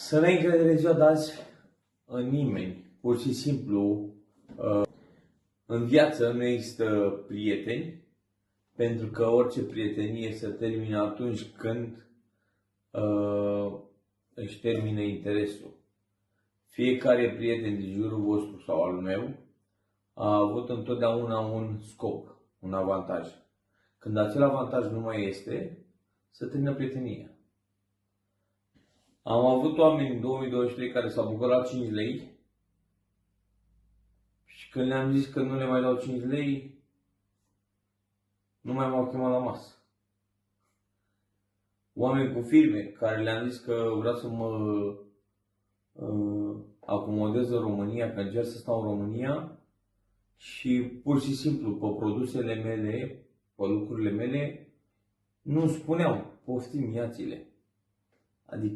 Să n-ai încredere ziua de azi în nimeni. Pur și simplu, în viață nu există prieteni, pentru că orice prietenie se termină atunci când își termină interesul. Fiecare prieten din jurul vostru sau al meu a avut întotdeauna un scop, un avantaj. Când acel avantaj nu mai este, se termină prietenia. Am avut oameni în 2023 care s-au bucurat la 5 lei și când le-am zis că nu le mai dau 5 lei, nu mai m-au chemat la masă. Oameni cu firme care le-am zis că vreau să mă acomodez în România, că încerc să stau în România și pur și simplu pe produsele mele, pe lucrurile mele, nu spuneau, poftim, ia-ți-le. Adică